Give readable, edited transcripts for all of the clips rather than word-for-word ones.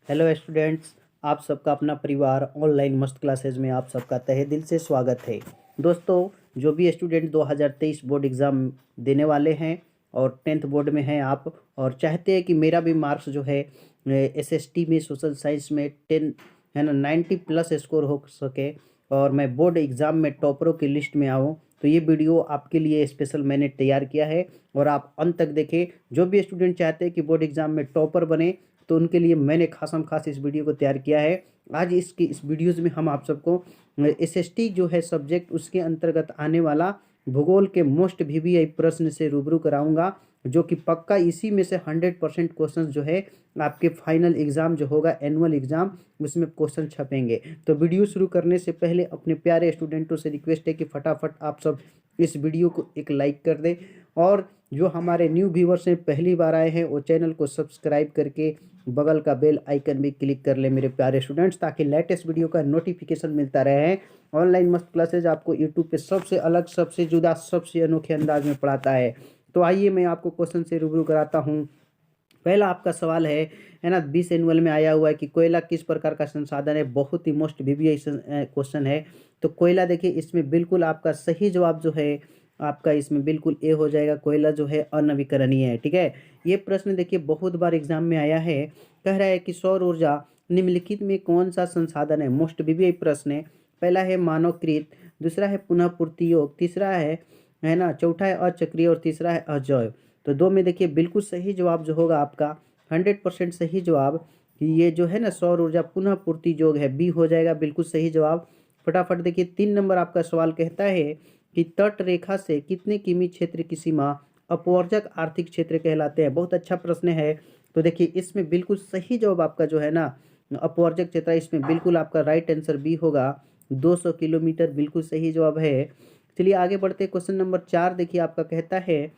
Hello students, आप सबका अपना परिवार ऑनलाइन मस्त क्लासेज में आप सबका तहे दिल से स्वागत है। दोस्तों, जो भी स्टूडेंट 2023 बोर्ड एग्ज़ाम देने वाले हैं और 10th बोर्ड में हैं आप और चाहते हैं कि मेरा भी मार्क्स जो है एसएसटी में सोशल साइंस में 10 है ना 90 प्लस स्कोर हो सके और मैं बोर्ड एग्ज़ाम में टॉपरों की लिस्ट में आऊँ, तो ये वीडियो आपके लिए स्पेशल मैंने तैयार किया है और आप अंत तक देखें। जो भी स्टूडेंट चाहते हैं कि बोर्ड एग्ज़ाम में टॉपर बने, तो उनके लिए मैंने खासम खास इस वीडियो को तैयार किया है। आज इस वीडियोज़ में हम आप सबको एसएसटी जो है सब्जेक्ट, उसके अंतर्गत आने वाला भूगोल के मोस्ट वीवीआई प्रश्न से रूबरू कराऊंगा, जो कि पक्का इसी में से 100% क्वेश्चन जो है आपके फाइनल एग्ज़ाम जो होगा एनुअल एग्ज़ाम, उसमें क्वेश्चन छपेंगे। तो वीडियो शुरू करने से पहले अपने प्यारे स्टूडेंटों से रिक्वेस्ट है कि फटाफट आप सब इस वीडियो को एक लाइक कर दें और जो हमारे न्यू व्यूवर्स हैं, पहली बार आए हैं, वो चैनल को सब्सक्राइब करके बगल का बेल आइकन भी क्लिक कर ले मेरे प्यारे स्टूडेंट्स, ताकि लेटेस्ट वीडियो का नोटिफिकेशन मिलता रहे। ऑनलाइन मस्त क्लासेज आपको यूट्यूब पे सबसे अलग, सबसे जुदा, सबसे अनोखे अंदाज में पढ़ाता है। तो आइए मैं आपको क्वेश्चन से रूबरू कराता हूँ। पहला आपका सवाल है ना, 20 एनुअल में आया हुआ है कि कोयला किस प्रकार का संसाधन है। बहुत ही मोस्ट वीवीआई क्वेश्चन है। तो कोयला देखिए, इसमें बिल्कुल आपका सही जवाब जो है आपका इसमें बिल्कुल ए हो जाएगा। कोयला जो है अनवीकरणीय है। ठीक है, ये प्रश्न देखिए बहुत बार एग्जाम में आया है। कह रहा है कि सौर ऊर्जा निम्नलिखित में कौन सा संसाधन है। मोस्ट वीवीआई प्रश्न है। पहला है मानवकृत, दूसरा है पुनः पूर्ति योग, तीसरा है ना, चौथा है अचक्रीय और तीसरा है अजैव। तो दो में देखिए बिल्कुल सही जवाब जो होगा आपका 100% सही जवाब कि ये जो है ना सौर ऊर्जा पुनः पूर्ति योग है, बी हो जाएगा बिल्कुल सही जवाब। फटाफट देखिए 3 नंबर आपका सवाल कहता है कि तट रेखा से कितने किमी क्षेत्र की सीमा अपवर्जक आर्थिक क्षेत्र कहलाते हैं। बहुत अच्छा प्रश्न है। तो देखिए इसमें बिल्कुल सही जवाब आपका जो है ना अपवर्जक क्षेत्र, इसमें बिल्कुल आपका राइट आंसर बी होगा। 200 किलोमीटर बिल्कुल सही जवाब है। चलिए आगे बढ़ते, क्वेश्चन नंबर 4 देखिए आपका कहता है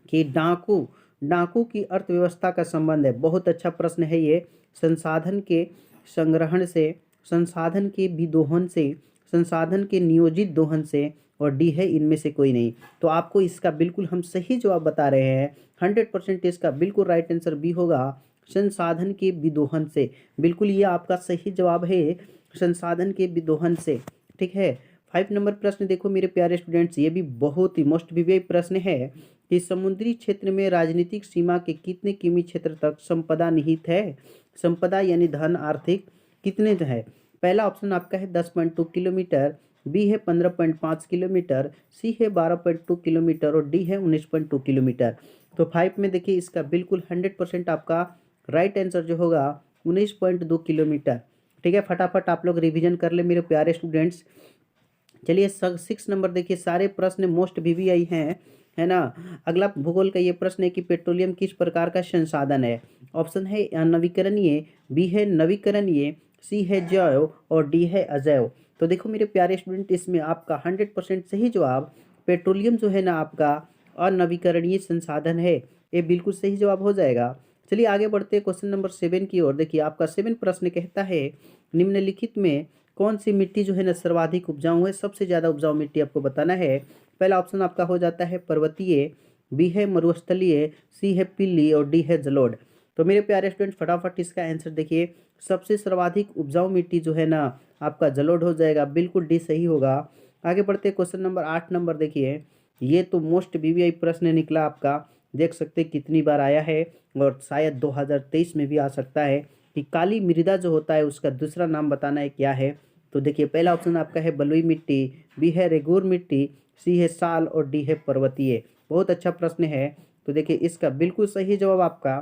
कि डाकू डाकू की अर्थव्यवस्था का संबंध है। बहुत अच्छा प्रश्न है ये। संसाधन के संग्रहण से, संसाधन के विदोहन से, संसाधन के नियोजित दोहन से, और डी है इनमें से कोई नहीं। तो आपको इसका बिल्कुल हम सही जवाब बता रहे हैं। 100% इसका बिल्कुल राइट आंसर बी होगा, संसाधन के विदोहन से। बिल्कुल ये आपका सही जवाब है, संसाधन के विदोहन से। ठीक है, 5 नंबर प्रश्न देखो मेरे प्यारे स्टूडेंट्स, ये भी बहुत ही मोस्ट वीवीआई प्रश्न है कि समुद्री क्षेत्र में राजनीतिक सीमा के कितने किमी क्षेत्र तक संपदा निहित है। संपदा यानी धन, आर्थिक कितने है। पहला ऑप्शन आपका है 10.2 किलोमीटर, बी है 15.5 किलोमीटर, सी है 12.2 किलोमीटर और डी है 19.2 किलोमीटर। तो 5 में देखिए इसका बिल्कुल 100% आपका राइट आंसर जो होगा 19.2 किलोमीटर। ठीक है, फटाफट आप लोग रिवीजन कर ले मेरे प्यारे स्टूडेंट्स। चलिए 6 नंबर देखिए, सारे प्रश्न मोस्ट वीवीआई हैं, है ना। अगला भूगोल का ये प्रश्न है कि पेट्रोलियम किस प्रकार का संसाधन है। ऑप्शन है नवीकरणीय, बी है नवीकरणीय, सी है जैव और डी है अजैव। तो देखो मेरे प्यारे स्टूडेंट, इसमें आपका 100% सही जवाब पेट्रोलियम जो है ना आपका अनवीकरणीय संसाधन है। ये बिल्कुल सही जवाब हो जाएगा। चलिए आगे बढ़ते हैं क्वेश्चन नंबर 7 की ओर। देखिए आपका 7 प्रश्न कहता है निम्नलिखित में कौन सी मिट्टी जो है ना सर्वाधिक उपजाऊ है। सबसे ज़्यादा उपजाऊ मिट्टी आपको बताना है। पहला ऑप्शन आपका हो जाता है पर्वतीय, बी है मरुस्थलीय, सी है पीली और डी है जलोढ़। तो मेरे प्यारे स्टूडेंट फटाफट इसका आंसर देखिए, सबसे सर्वाधिक उपजाऊ मिट्टी जो है ना आपका जलोढ़ हो जाएगा। बिल्कुल डी सही होगा। आगे बढ़ते क्वेश्चन नंबर 8 देखिए, ये तो मोस्ट वीवीआई प्रश्न निकला आपका। देख सकते कितनी बार आया है और शायद 2023 में भी आ सकता है कि काली मृदा जो होता है उसका दूसरा नाम बताना है क्या है। तो देखिए पहला ऑप्शन आपका है बलुई मिट्टी, बी है रेगूर मिट्टी, सी है साल और डी है पर्वतीय। बहुत अच्छा प्रश्न है। तो देखिए इसका बिल्कुल सही जवाब आपका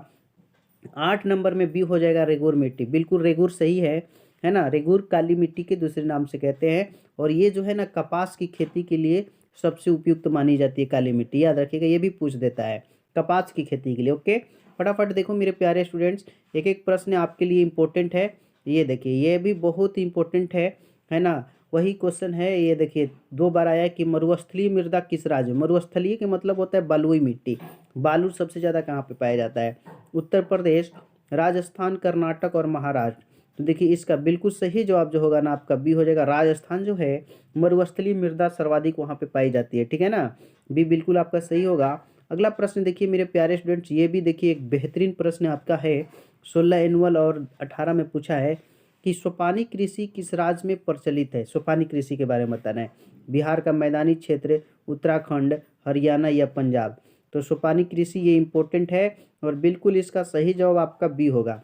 8 नंबर में बी हो जाएगा, रेगूर मिट्टी। बिल्कुल रेगूर सही है ना। रेगूर काली मिट्टी के दूसरे नाम से कहते हैं और ये जो है ना कपास की खेती के लिए सबसे उपयुक्त मानी जाती है काली मिट्टी। याद रखिएगा, ये भी पूछ देता है कपास की खेती के लिए। ओके, फटाफट देखो मेरे प्यारे स्टूडेंट्स, एक एक प्रश्न आपके लिए इंपॉर्टेंट है। ये देखिए ये भी बहुत ही इंपॉर्टेंट है ना। वही क्वेश्चन है, ये देखिए 2 बार आया है कि मरुस्थलीय मृदा किस राज्य में। मरुस्थलीय के मतलब होता है बलुई मिट्टी। बालू सबसे ज़्यादा कहाँ पे पाया जाता है। उत्तर प्रदेश, राजस्थान, कर्नाटक और महाराष्ट्र। तो देखिए इसका बिल्कुल सही जवाब जो होगा ना आपका बी हो जाएगा। राजस्थान जो है मरुस्थलीय मृदा सर्वाधिक वहाँ पे पाई जाती है। ठीक है ना, बी बिल्कुल आपका सही होगा। अगला प्रश्न देखिए मेरे प्यारे स्टूडेंट्स, ये भी देखिए एक बेहतरीन प्रश्न आपका है। 16 एनुअल और 18 में पूछा है कि सोपानी कृषि किस राज्य में प्रचलित है। सोपानी कृषि के बारे में बताना है। बिहार का मैदानी क्षेत्र, उत्तराखंड, हरियाणा या पंजाब। तो सोपानी कृषि ये इंपॉर्टेंट है और बिल्कुल इसका सही जवाब आपका बी होगा,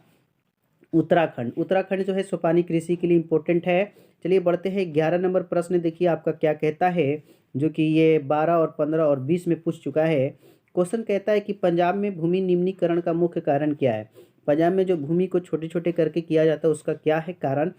उत्तराखंड। उत्तराखंड जो है सोपानी कृषि के लिए इंपॉर्टेंट है। चलिए बढ़ते हैं 11 नंबर प्रश्न, देखिए आपका क्या कहता है, जो कि ये 12 और 15 और 20 में पूछ चुका है। क्वेश्चन कहता है कि पंजाब में भूमि निम्नीकरण का मुख्य कारण क्या है। पंजाब में जो भूमि को छोटे छोटे करके किया जाता है उसका क्या है कारण।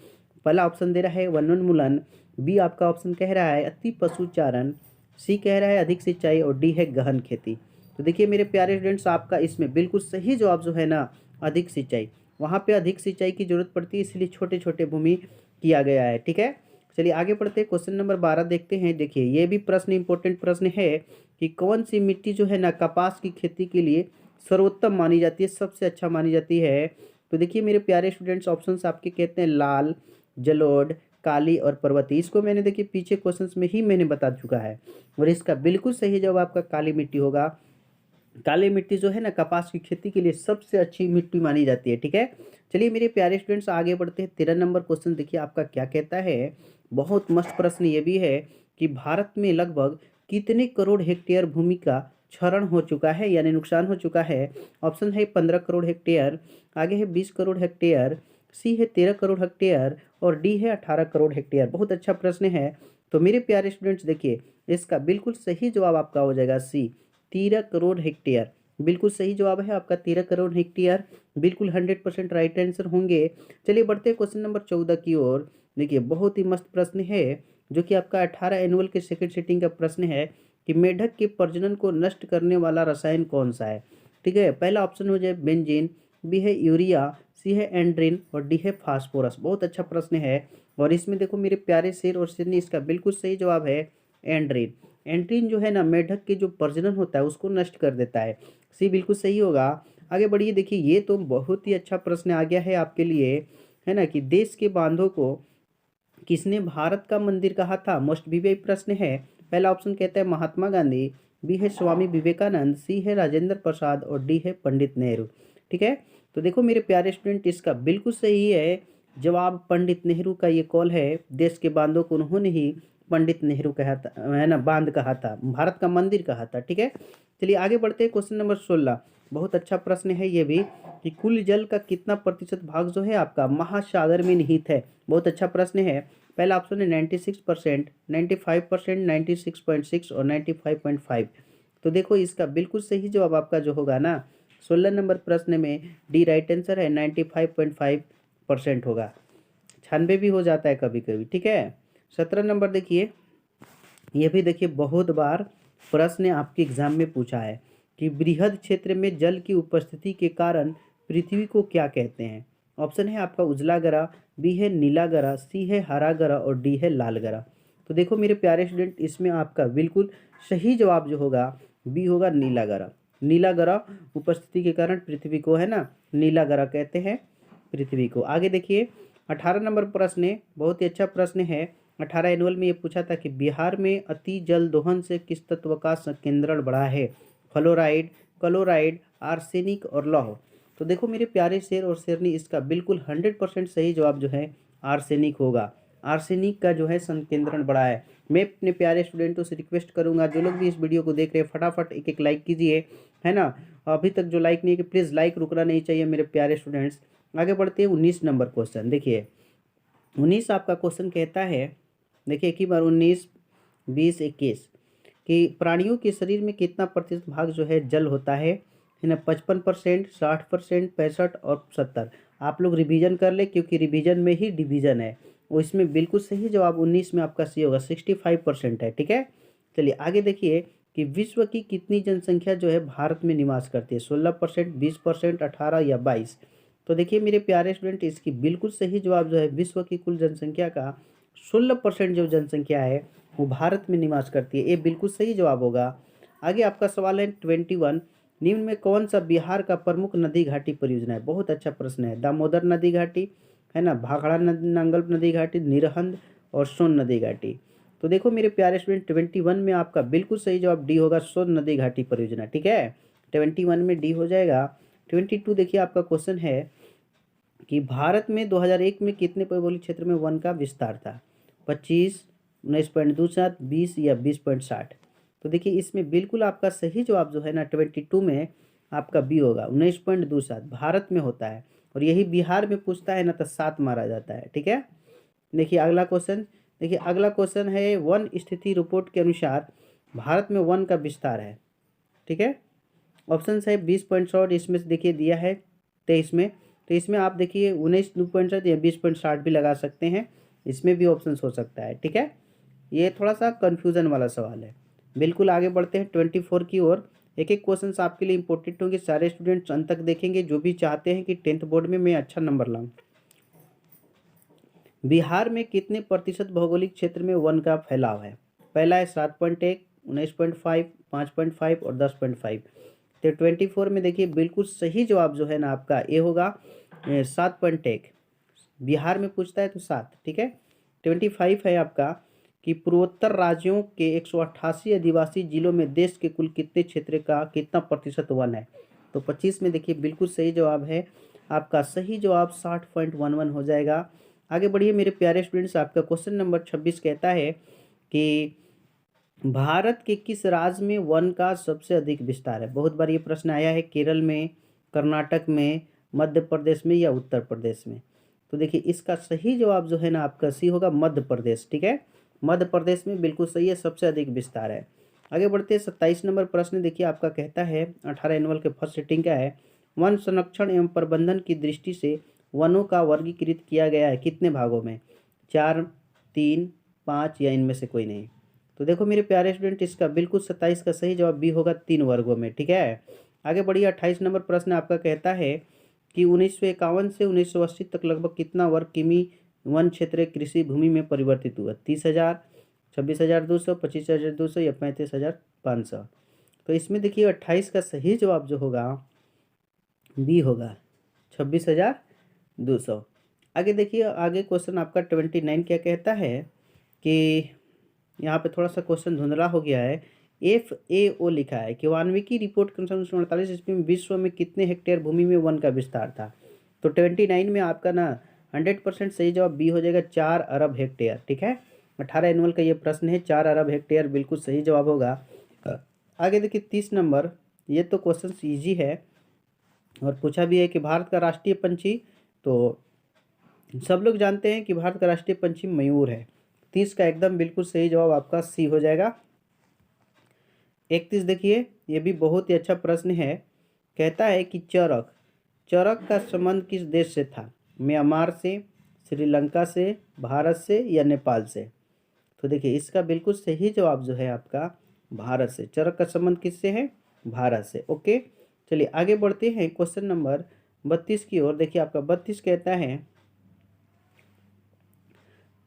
पहला ऑप्शन दे रहा है वनोन्मूलन, बी आपका ऑप्शन कह रहा है अति पशुचारण, सी कह रहा है अधिक सिंचाई और डी है गहन खेती। तो देखिए मेरे प्यारे स्टूडेंट्स, आपका इसमें बिल्कुल सही जवाब जो है ना, अधिक सिंचाई। वहाँ पे अधिक सिंचाई की जरूरत पड़ती है, इसलिए छोटे छोटे भूमि किया गया है। ठीक है, चलिए आगे बढ़ते हैं। क्वेश्चन नंबर 12 देखते हैं। देखिए ये भी प्रश्न इंपॉर्टेंट प्रश्न है कि कौन सी मिट्टी जो है ना कपास की खेती के लिए सर्वोत्तम मानी जाती है, सबसे अच्छा मानी जाती है। तो देखिए मेरे प्यारे स्टूडेंट्स, ऑप्शंस आपके कहते हैं लाल, जलोढ़, काली और पर्वतीय। इसको मैंने देखिए पीछे क्वेश्चंस में ही मैंने बता चुका है और इसका बिल्कुल सही जवाब आपका काली मिट्टी होगा। काली मिट्टी जो है ना कपास की खेती के लिए सबसे अच्छी मिट्टी मानी जाती है। ठीक है, चलिए मेरे प्यारे स्टूडेंट्स आगे बढ़ते हैं। 13 नंबर क्वेश्चन देखिए आपका क्या कहता है। बहुत मस्त प्रश्न ये भी है कि भारत में लगभग कितने करोड़ हेक्टेयर भूमि का क्षरण हो चुका है, यानी नुकसान हो चुका है। ऑप्शन है 15 करोड़ हेक्टेयर, आगे है 20 करोड़ हेक्टेयर, सी है 13 करोड़ हेक्टेयर और डी है 18 करोड़ हेक्टेयर। बहुत अच्छा प्रश्न है। तो मेरे प्यारे स्टूडेंट्स देखिए इसका बिल्कुल सही जवाब आपका हो जाएगा सी, 13 करोड़ हेक्टेयर। बिल्कुल सही जवाब है आपका 13 करोड़ हेक्टेयर, बिल्कुल 100% राइट आंसर होंगे। चलिए बढ़ते हैं क्वेश्चन नंबर 14 की ओर। देखिए बहुत ही मस्त प्रश्न है, जो कि आपका 18 एनुअल के सेकंड सिटिंग का प्रश्न है कि मेढक के प्रजनन को नष्ट करने वाला रसायन कौन सा है। ठीक है, पहला ऑप्शन हो जाए बेंजीन, बी है यूरिया, सी है एंड्रिन और डी है फास्फोरस। बहुत अच्छा प्रश्न है और इसमें देखो मेरे प्यारे शेर और शेरनी, इसका बिल्कुल सही जवाब है एंड्रिन। एंड्रिन जो है ना मेढक के जो प्रजनन होता है उसको नष्ट कर देता है। सी बिल्कुल सही होगा। आगे बढ़िए, देखिए ये तो बहुत ही अच्छा प्रश्न आ गया है आपके लिए, है ना, कि देश के बांधों को किसने भारत का मंदिर कहा था। मोस्ट वीआईपी प्रश्न है। पहला ऑप्शन कहता है महात्मा गांधी, बी है स्वामी विवेकानंद, सी है राजेंद्र प्रसाद और डी है पंडित नेहरू। ठीक है, तो देखो मेरे प्यारे स्टूडेंट, इसका बिल्कुल सही है जवाब पंडित नेहरू का ये कॉल है। देश के बांधों को उन्होंने ही पंडित नेहरू कहा था, है ना, बांध कहा था, भारत का मंदिर कहा था। ठीक है, चलिए आगे बढ़ते हैं। क्वेश्चन नंबर 16 बहुत अच्छा प्रश्न है ये भी, कि कुल जल का कितना प्रतिशत भाग जो है आपका महासागर में निहित है। बहुत अच्छा प्रश्न है। पहला ऑप्शन है 96%, 95%, 96.6 और 95.5। तो देखो इसका बिल्कुल सही जवाब आपका जो होगा ना 16 नंबर प्रश्न में डी राइट आंसर है, 95.5% होगा। 96 भी हो जाता है कभी कभी। ठीक है, 17 नंबर देखिए, ये भी देखिए बहुत बार प्रश्न आपके एग्जाम में पूछा है कि बृहद क्षेत्र में जल की उपस्थिति के कारण पृथ्वी को क्या कहते हैं। ऑप्शन है आपका उजला ग्रह, बी है नीला ग्रह, सी है हरा ग्रह और डी है लाल ग्रह। तो देखो मेरे प्यारे स्टूडेंट, इसमें आपका बिल्कुल सही जवाब जो होगा बी होगा नीला ग्रह। नीला ग्रह उपस्थिति के कारण पृथ्वी को, है ना, नीला ग्रह कहते हैं पृथ्वी को। आगे देखिए 18 नंबर प्रश्न है, बहुत ही अच्छा प्रश्न है। 18 एनुअल में ये पूछा था कि बिहार में अति जल दोहन से किस तत्व का संकेंद्रण बढ़ा है। फ्लोराइड, क्लोराइड, आर्सेनिक और लौह। तो देखो मेरे प्यारे शेर और शेरनी, इसका बिल्कुल 100% सही जवाब जो है आर्सेनिक होगा। आर्सेनिक का जो है संकेंद्रण बढ़ा है। मैं अपने प्यारे स्टूडेंटों से रिक्वेस्ट करूंगा, जो लोग भी इस वीडियो को देख रहे हैं फटाफट एक एक लाइक कीजिए, है ना। अभी तक जो लाइक नहीं है, प्लीज़ लाइक रुकना नहीं चाहिए मेरे प्यारे स्टूडेंट्स। आगे बढ़ते हैं 19 नंबर क्वेश्चन। देखिए 19 आपका क्वेश्चन कहता है, देखिए एक ही बार 19, 20, 21 कि प्राणियों के शरीर में कितना प्रतिशत भाग जो है जल होता है ना। 55%, 60%, 65 और 70। आप लोग रिवीजन कर ले, क्योंकि रिवीजन में ही डिवीजन है। वो इसमें बिल्कुल सही जवाब 19 में आपका सी होगा, 65% है। ठीक है, चलिए आगे देखिए कि विश्व की कितनी जनसंख्या जो है भारत में निवास करती है। 16%, 20%, 18 या 22। तो देखिए मेरे प्यारे स्टूडेंट, इसकी बिल्कुल सही जवाब जो है विश्व की कुल जनसंख्या का 16% जो जनसंख्या है वो भारत में निवास करती है। ये बिल्कुल सही जवाब होगा। आगे आपका सवाल है 21, निम्न में कौन सा बिहार का प्रमुख नदी घाटी परियोजना है। बहुत अच्छा प्रश्न है। दामोदर नदी घाटी, है ना, भाखड़ा नांगल नदी घाटी, निरहंद और सोन नदी घाटी। तो देखो मेरे प्यारे स्टूडेंट 21 में आपका बिल्कुल सही जवाब डी होगा, सोन नदी घाटी परियोजना। ठीक है, 21 में डी हो जाएगा। 22 देखिए आपका क्वेश्चन है कि भारत में 2001 में कितने भौगोलिक क्षेत्र में वन का विस्तार था? 25, 19.27, 20 या 20.60? तो देखिए इसमें बिल्कुल आपका सही जवाब जो है ना 22 में आपका बी होगा। 19.27 भारत में होता है, और यही बिहार में पूछता है ना तो 7 मारा जाता है। ठीक है, देखिए अगला क्वेश्चन। देखिए अगला क्वेश्चन है, वन स्थिति रिपोर्ट के अनुसार भारत में वन का विस्तार है। ठीक है, ऑप्शन है 20.60, इसमें से देखिए दिया है 23 में, तो इसमें आप देखिए 19.60 या 20.60 भी लगा सकते हैं, इसमें भी ऑप्शन हो सकता है। ठीक है, ये थोड़ा सा कन्फ्यूज़न वाला सवाल है। बिल्कुल आगे बढ़ते हैं 24 की ओर। एक एक क्वेश्चन आपके लिए इंपॉर्टेंट होंगे, सारे स्टूडेंट्स अंत तक देखेंगे जो भी चाहते हैं कि 10th बोर्ड में मैं अच्छा नंबर लाऊं। बिहार में कितने प्रतिशत भौगोलिक क्षेत्र में वन का फैलाव है? पहला है 7.1, 19.5, 5.5 और 10.5। तो 24 में देखिए बिल्कुल सही जवाब जो है ना आपका ए होगा 7.1। बिहार में पूछता है तो 7। ठीक है, 25 है आपका कि पूर्वोत्तर राज्यों के 188 आदिवासी जिलों में देश के कुल कितने क्षेत्र का कितना प्रतिशत वन है? तो 25 में देखिए बिल्कुल सही जवाब है आपका, सही जवाब 60.11 हो जाएगा। आगे बढ़िए मेरे प्यारे स्टूडेंट्स, आपका क्वेश्चन नंबर 26 कहता है कि भारत के किस राज्य में वन का सबसे अधिक विस्तार है? बहुत बार ये प्रश्न आया है, केरल में, कर्नाटक में, मध्य प्रदेश में या उत्तर प्रदेश में? तो देखिए इसका सही जवाब जो है ना आपका सी होगा, मध्य प्रदेश। ठीक है, मध्य प्रदेश में बिल्कुल सही है, सबसे अधिक विस्तार है। आगे बढ़ते हैं 27 नंबर प्रश्न। देखिए आपका कहता है 18 एनुअल के फर्स्ट सिटिंग का है, वन संरक्षण एवं प्रबंधन की दृष्टि से वनों का वर्गीकृत किया गया है कितने भागों में? 4, 3, 5 या इनमें से कोई नहीं? तो देखो मेरे प्यारे स्टूडेंट, इसका बिल्कुल 27 का सही जवाब बी होगा, 3 वर्गों में। ठीक है, आगे बढ़िए 28 नंबर प्रश्न आपका कहता है कि 1951 से 1980 तक लगभग कितना वर्ग किमी वन क्षेत्र कृषि भूमि में परिवर्तित हुआ? 30,000, 26,200, 25,200 या 35,500? तो इसमें देखिए 28 का सही जवाब जो होगा बी होगा, 26,200। आगे देखिए, आगे क्वेश्चन आपका 29 क्या कहता है कि यहाँ पे थोड़ा सा क्वेश्चन धुंधला हो गया है। FAO लिखा है कि वाल्मीकि रिपोर्ट के अनुसार 1948 ईस्वी में विश्व में कितने हेक्टेयर भूमि में वन का विस्तार था? तो 29 में आपका ना 100% सही जवाब बी हो जाएगा, 4 अरब हेक्टेयर। ठीक है, 18 एनुअल का ये प्रश्न है, 4 अरब हेक्टेयर बिल्कुल सही जवाब होगा। आगे देखिए 30 नंबर, ये तो क्वेश्चन ईजी है और पूछा भी है कि भारत का राष्ट्रीय पंछी, तो सब लोग जानते हैं कि भारत का राष्ट्रीय पंछी मयूर है। 30 का एकदम बिल्कुल सही जवाब आपका सी हो जाएगा। 31 देखिए, ये भी बहुत ही अच्छा प्रश्न है। कहता है कि चरक चरक का संबंध किस देश से था? म्यांमार से, श्रीलंका से, भारत से या नेपाल से? तो देखिए इसका बिल्कुल सही जवाब जो है आपका भारत से। चरक का संबंध किससे है? भारत से। ओके, चलिए आगे बढ़ते हैं क्वेश्चन नंबर 32 की ओर। देखिए आपका 32 कहता है,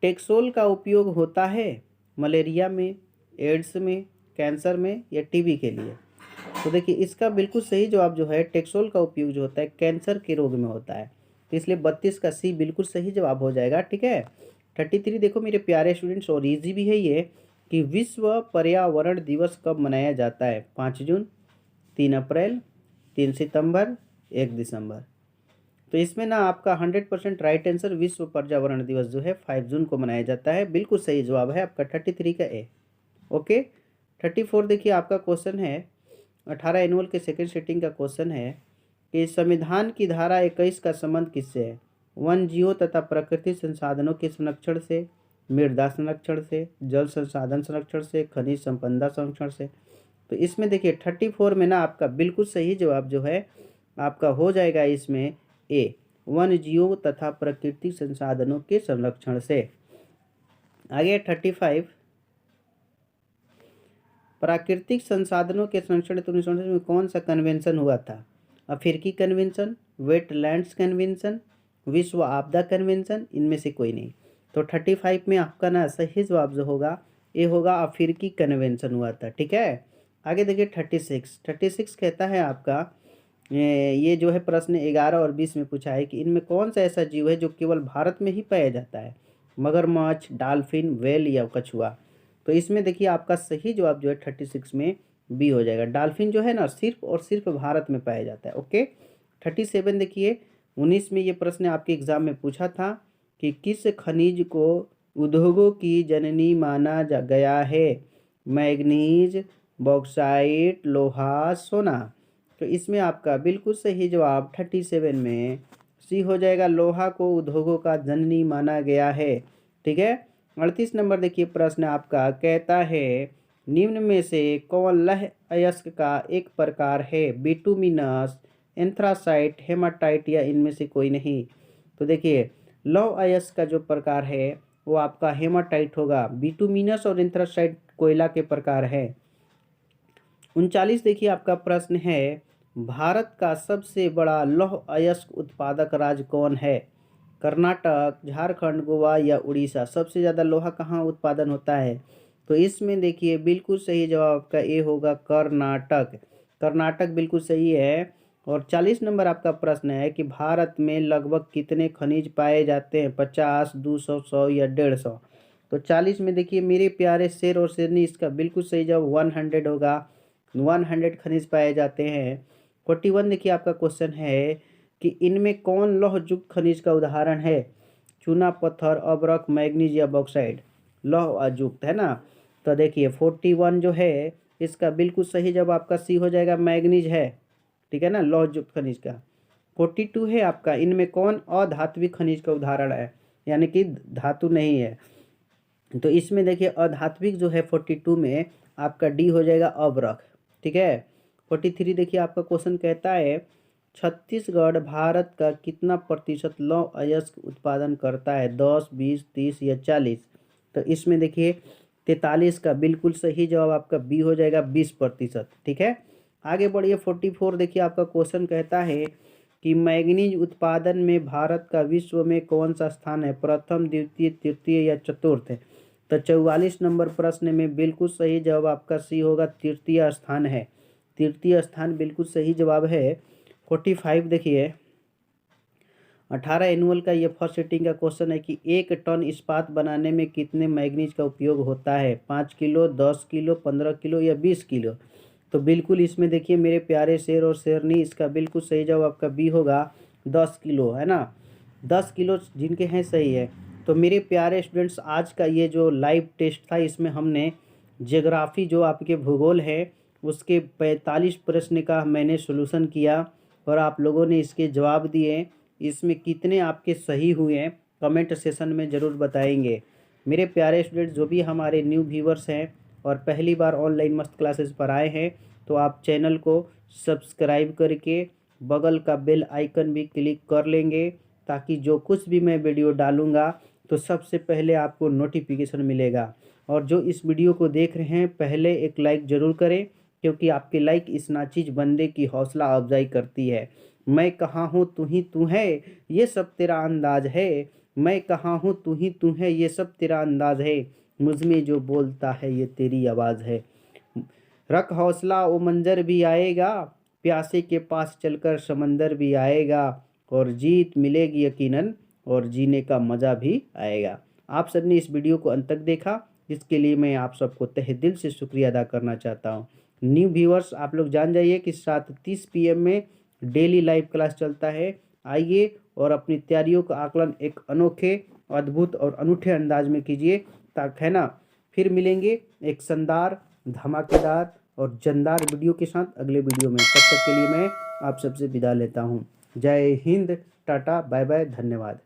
टेक्सोल का उपयोग होता है मलेरिया में, एड्स में, कैंसर में या टीबी के लिए? तो देखिए इसका बिल्कुल सही जवाब जो है, टेक्सोल का उपयोग जो होता है कैंसर के रोग में होता है, तो इसलिए 32 का सी बिल्कुल सही जवाब हो जाएगा। ठीक है, 33 देखो मेरे प्यारे स्टूडेंट्स, और ईजी भी है ये, कि विश्व पर्यावरण दिवस कब मनाया जाता है? 5 जून, 3 अप्रैल, 3 सितंबर, 1 दिसंबर? तो इसमें ना आपका 100% राइट आंसर, विश्व पर्यावरण दिवस जो है 5 जून को मनाया जाता है। बिल्कुल सही जवाब है आपका 33 का ए। ओके, 34 देखिए आपका क्वेश्चन है, 18 एनुअल के सेकेंड सिटिंग का क्वेश्चन है कि संविधान की धारा 21 का संबंध किससे है? वन जीवों तथा प्राकृतिक संसाधनों के संरक्षण से, मृदा संरक्षण से, जल संसाधन संरक्षण से, खनिज संपदा संरक्षण से? तो इसमें देखिए 34 में ना आपका बिल्कुल सही जवाब जो है आपका हो जाएगा इसमें ए, वन जीवों तथा प्राकृतिक संसाधनों के संरक्षण से। आगे 35, प्राकृतिक संसाधनों के संरक्षण 1949 में कौन सा कन्वेंशन हुआ था? अफ्रीकी कन्वेंशन, वेटलैंड्स कन्वेंशन, विश्व आपदा कन्वेंशन, इनमें से कोई नहीं? तो 35 में आपका ना सही जवाब जो होगा ये होगा, अफ्रीकी कन्वेंशन हुआ था। ठीक है, आगे देखिए 36 कहता है आपका, ये जो है प्रश्न 11 और 20 में पूछा है कि इनमें कौन सा ऐसा जीव है जो केवल भारत में ही पाया जाता है? मगरमच्छ, डॉल्फिन, व्हेल या कछुआ? तो इसमें देखिए आपका सही जवाब जो है 36 में बी हो जाएगा। डॉल्फिन जो है ना सिर्फ और सिर्फ भारत में पाया जाता है। ओके, 37 देखिए, 19 में ये प्रश्न आपके एग्जाम में पूछा था कि किस खनिज को उद्योगों की जननी माना गया है? मैग्नीज, बॉक्साइट, लोहा, सोना। तो इसमें आपका बिल्कुल सही जवाब 37 में सी हो जाएगा। लोहा को उद्योगों का जननी माना गया है। ठीक है। 38 नंबर देखिए प्रश्न आपका कहता है निम्न में से कौन लौह अयस्क का एक प्रकार है? बिटुमिनस, एंथ्रासाइट, हेमाटाइट या इनमें से कोई नहीं। तो देखिए लौह अयस्क का जो प्रकार है वो आपका हेमाटाइट होगा। बिटुमिनस और एंथ्रासाइट कोयला के प्रकार है। 39 देखिए आपका प्रश्न है भारत का सबसे बड़ा लौह अयस्क उत्पादक राज्य कौन है? कर्नाटक, झारखंड, गोवा या उड़ीसा। सबसे ज़्यादा लोहा कहाँ उत्पादन होता है? तो इसमें देखिए बिल्कुल सही जवाब आपका ए होगा कर्नाटक। कर्नाटक बिल्कुल सही है। और 40 नंबर आपका प्रश्न है कि भारत में लगभग कितने खनिज पाए जाते हैं? 50, 200, 100 या 150। तो 40 में देखिए मेरे प्यारे शेर और शेरनी, इसका बिल्कुल सही जवाब 100 होगा। 100 खनिज पाए जाते हैं। 41 देखिए आपका क्वेश्चन है कि इनमें कौन लौह युक्त खनिज का उदाहरण है? चूना पत्थर, अब्रक, मैग्नीज या बॉक्साइट। लौह अयुक्त है ना। तो देखिए 41 जो है इसका बिल्कुल सही जवाब आपका सी हो जाएगा, मैग्नीज है। ठीक है ना, लौह युक्त खनिज का। 42 है आपका इनमें कौन अधात्विक खनिज का उदाहरण है, यानी कि धातु नहीं है। तो इसमें देखिए अधात्विक जो है 42 में आपका डी हो जाएगा, अब्रक। ठीक है। 43 देखिए आपका क्वेश्चन कहता है छत्तीसगढ़ भारत का कितना प्रतिशत लौह अयस्क उत्पादन करता है? 10, 20, 30 या 40। तो इसमें देखिए 43 का बिल्कुल सही जवाब आपका बी हो जाएगा, 20%। ठीक है। आगे बढ़िए 44 देखिए आपका क्वेश्चन कहता है कि मैग्नीज उत्पादन में भारत का विश्व में कौन सा स्थान है? प्रथम, द्वितीय, तृतीय या चतुर्थ। तो 44 नंबर प्रश्न में बिल्कुल सही जवाब आपका सी होगा, तृतीय स्थान है। तृतीय स्थान बिल्कुल सही जवाब है। 45 देखिए 18 एनुअल का ये फर्स्ट सेटिंग का क्वेश्चन है कि 1 टन इस्पात बनाने में कितने मैग्नीज का उपयोग होता है? 5 किलो, 10 किलो, 15 किलो या 20 किलो। तो बिल्कुल इसमें देखिए मेरे प्यारे शेर और शेरनी, इसका बिल्कुल सही जवाब आपका बी होगा, 10 किलो है ना। 10 किलो जिनके हैं सही है। तो मेरे प्यारे स्टूडेंट्स आज का ये जो लाइव टेस्ट था इसमें हमने ज्योग्राफी जो आपके भूगोल है उसके 45 प्रश्न का मैंने सोल्यूशन किया और आप लोगों ने इसके जवाब दिए। इसमें कितने आपके सही हुए कमेंट सेशन में ज़रूर बताएंगे। मेरे प्यारे स्टूडेंट्स जो भी हमारे न्यू व्यूवर्स हैं और पहली बार ऑनलाइन मस्त क्लासेस पर आए हैं तो आप चैनल को सब्सक्राइब करके बगल का बेल आइकन भी क्लिक कर लेंगे ताकि जो कुछ भी मैं वीडियो डालूँगा तो सबसे पहले आपको नोटिफिकेशन मिलेगा। और जो इस वीडियो को देख रहे हैं पहले एक लाइक ज़रूर करें क्योंकि आपके लाइक इस नाचीज बंदे की हौसला अफजाई करती है। मैं कहाँ हूँ तू ही तू है ये सब तेरा अंदाज है। मैं कहाँ हूँ तू ही तू है ये सब तेरा अंदाज है। मुझ में जो बोलता है ये तेरी आवाज़ है। रख हौसला वो मंजर भी आएगा, प्यासे के पास चलकर समंदर भी आएगा और जीत मिलेगी यकीनन और जीने का मज़ा भी आएगा। आप सबने इस वीडियो को अंत तक देखा जिसके लिए मैं आप सबको तहे दिल से शुक्रिया अदा करना चाहता हूँ। न्यू व्यूअर्स आप लोग जान जाइए कि 7:30 PM में डेली लाइव क्लास चलता है। आइए और अपनी तैयारियों का आकलन एक अनोखे, अद्भुत और अनूठे अंदाज में कीजिए ताकि है ना। फिर मिलेंगे एक शानदार, धमाकेदार और जानदार वीडियो के साथ अगले वीडियो में। तब तक के लिए मैं आप सबसे विदा लेता हूँ। जय हिंद, टाटा, बाय बाय, धन्यवाद।